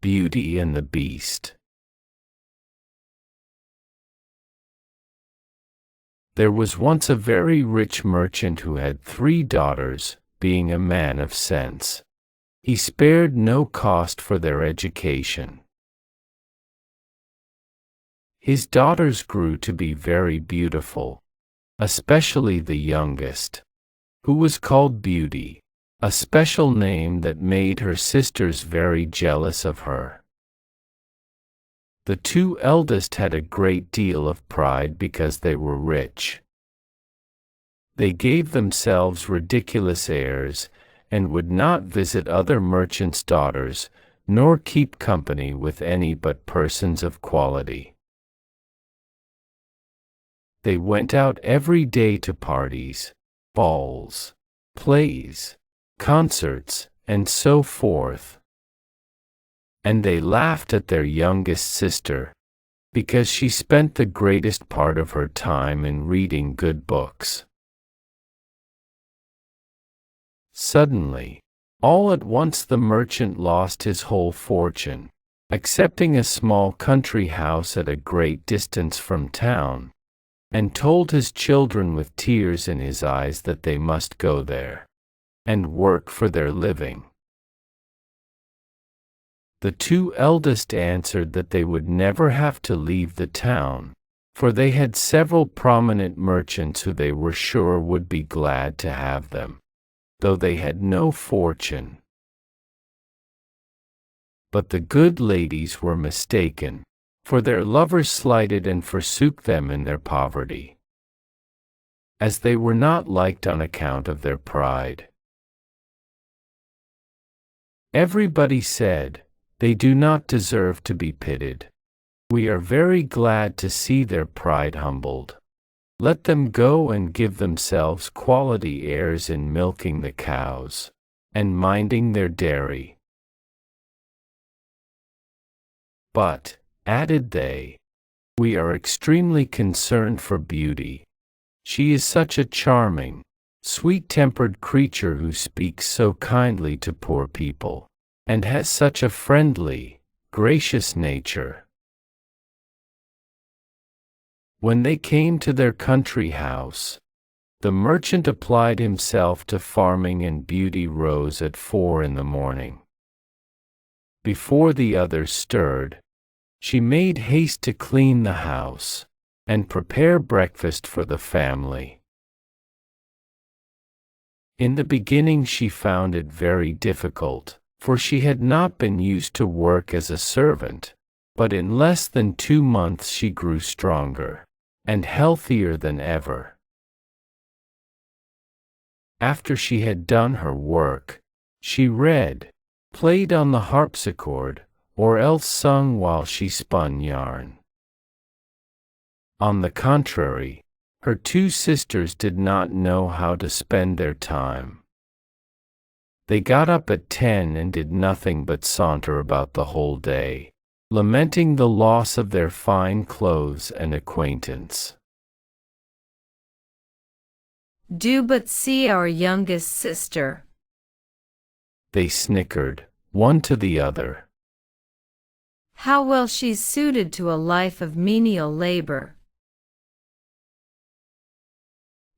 Beauty and the Beast. There was once a very rich merchant who had 3 daughters, being a man of sense. He spared no cost for their education. His daughters grew to be very beautiful, especially the youngest, who was called Beauty, a special name that made her sisters very jealous of her. The 2 eldest had a great deal of pride because they were rich. They gave themselves ridiculous airs, and would not visit other merchants' daughters, nor keep company with any but persons of quality. They went out every day to parties, balls, plays, concerts, and so forth. And they laughed at their youngest sister, because she spent the greatest part of her time in reading good books. Suddenly, all at once the merchant lost his whole fortune, excepting a small country house at a great distance from town, and told his children with tears in his eyes that they must go there and work for their living. The 2 eldest answered that they would never have to leave the town, for they had several prominent merchants who they were sure would be glad to have them, though they had no fortune. But the good ladies were mistaken, for their lovers slighted and forsook them in their poverty, as they were not liked on account of their pride. Everybody said, "They do not deserve to be pitied. We are very glad to see their pride humbled. Let them go and give themselves quality airs in milking the cows, and minding their dairy." But, added they, "we are extremely concerned for Beauty. She is such a charming, sweet-tempered creature who speaks so kindly to poor people, and has such a friendly, gracious nature." When they came to their country house, the merchant applied himself to farming, and Beauty rose at 4 in the morning. Before the others stirred, she made haste to clean the house and prepare breakfast for the family. In the beginning she found it very difficult, for she had not been used to work as a servant, but in less than 2 months she grew stronger and healthier than ever. After she had done her work, she read, played on the harpsichord, or else sung while she spun yarn. On the contrary, her 2 sisters did not know how to spend their time. They got up at 10 and did nothing but saunter about the whole day, lamenting the loss of their fine clothes and acquaintance. "Do but see our youngest sister," they snickered, one to the other. "How well she's suited to a life of menial labor."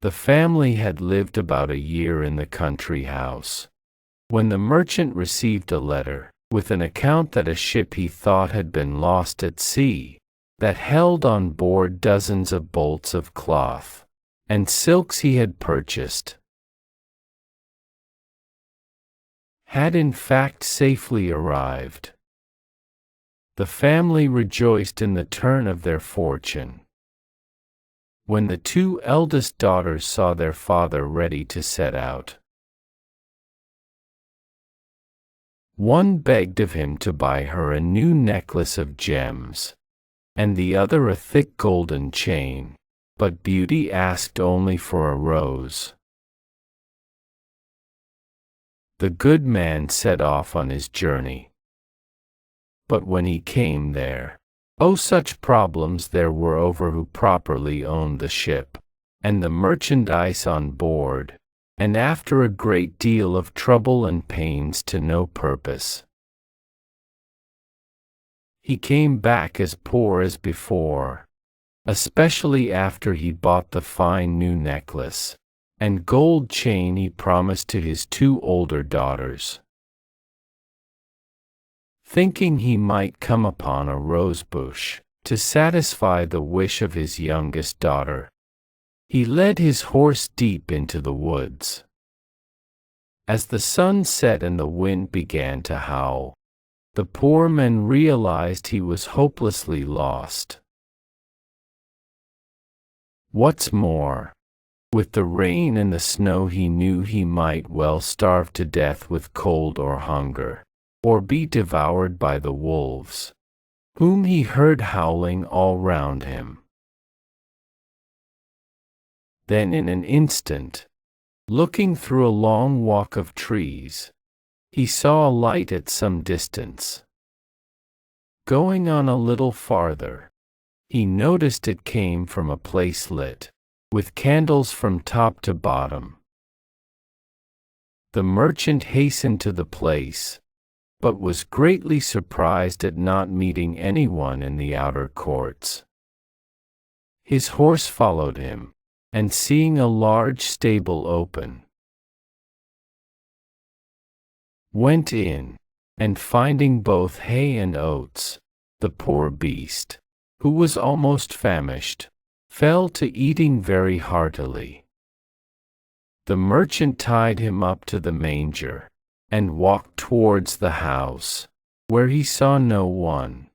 The family had lived about a year in the country house, when the merchant received a letter, with an account that a ship he thought had been lost at sea, that held on board dozens of bolts of cloth and silks he had purchased, had in fact safely arrived. The family rejoiced in the turn of their fortune. When the 2 eldest daughters saw their father ready to set out, one begged of him to buy her a new necklace of gems, and the other a thick golden chain, but Beauty asked only for a rose. The good man set off on his journey. But when he came there, oh, such problems there were over who properly owned the ship, and the merchandise on board, and after a great deal of trouble and pains to no purpose, He came back as poor as before, especially after he bought the fine new necklace and gold chain he promised to his 2 older daughters. Thinking he might come upon a rose bush to satisfy the wish of his youngest daughter, he led his horse deep into the woods. As the sun set and the wind began to howl, the poor man realized he was hopelessly lost. What's more, with the rain and the snow, he knew he might well starve to death with cold or hunger, or be devoured by the wolves, whom he heard howling all round him. Then in an instant, looking through a long walk of trees, he saw a light at some distance. Going on a little farther, he noticed it came from a place lit with candles from top to bottom. The merchant hastened to the place, but was greatly surprised at not meeting anyone in the outer courts. His horse followed him, and seeing a large stable open, went in, and finding both hay and oats, the poor beast, who was almost famished, fell to eating very heartily. The merchant tied him up to the manger, and walked towards the house, where he saw no one.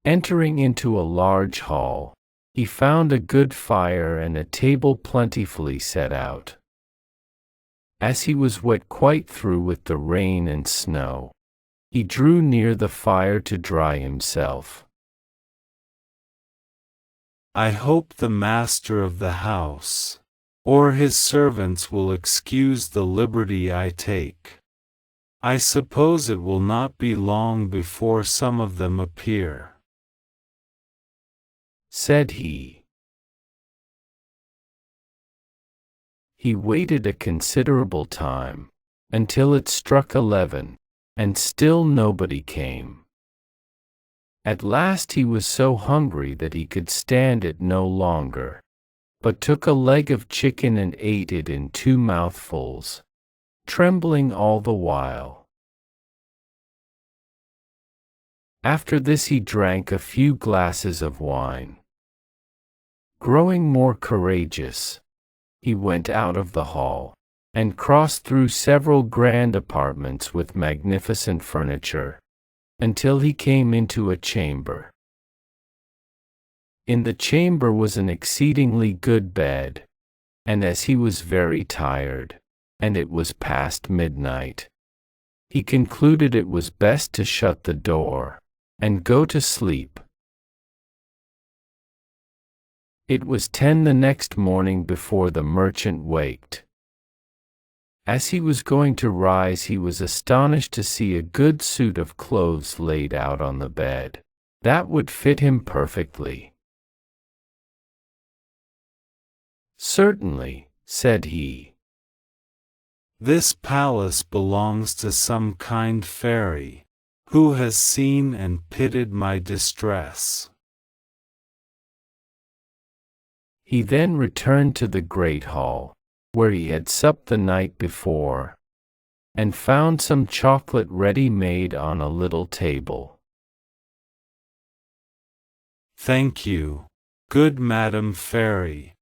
Entering into a large hall, he found a good fire and a table plentifully set out. As he was wet quite through with the rain and snow, he drew near the fire to dry himself. I hope the master of the house, or his servants, will excuse the liberty I take. I suppose it will not be long before some of them appear," said he. He waited a considerable time, until it struck 11, and still nobody came. At last he was so hungry that he could stand it no longer, but took a leg of chicken and ate it in 2 mouthfuls, trembling all the while. After this he drank a few glasses of wine. Growing more courageous, he went out of the hall, and crossed through several grand apartments with magnificent furniture, until he came into a chamber. In the chamber was an exceedingly good bed, and as he was very tired, and it was past midnight, he concluded it was best to shut the door, and go to sleep. It was 10 the next morning before the merchant waked. As he was going to rise, he was astonished to see a good suit of clothes laid out on the bed, that would fit him perfectly. "Certainly," said he. "This palace belongs to some kind fairy, who has seen and pitied my distress." He then returned to the great hall, where he had supped the night before, and found some chocolate ready made on a little table. "Thank you, good Madam Fairy,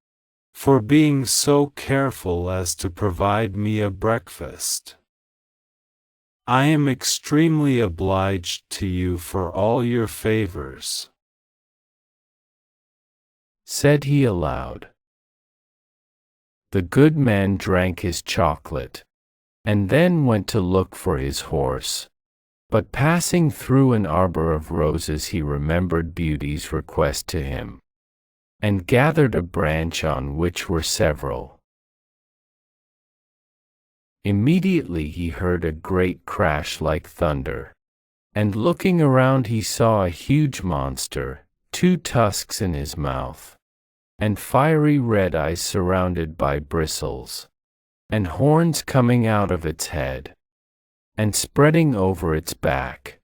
for being so careful as to provide me a breakfast. I am extremely obliged to you for all your favors," said he aloud. The good man drank his chocolate, and then went to look for his horse, but passing through an arbor of roses he remembered Beauty's request to him, and gathered a branch on which were several. Immediately he heard a great crash like thunder, and looking around he saw a huge monster, 2 tusks in his mouth, and fiery red eyes surrounded by bristles, and horns coming out of its head, and spreading over its back.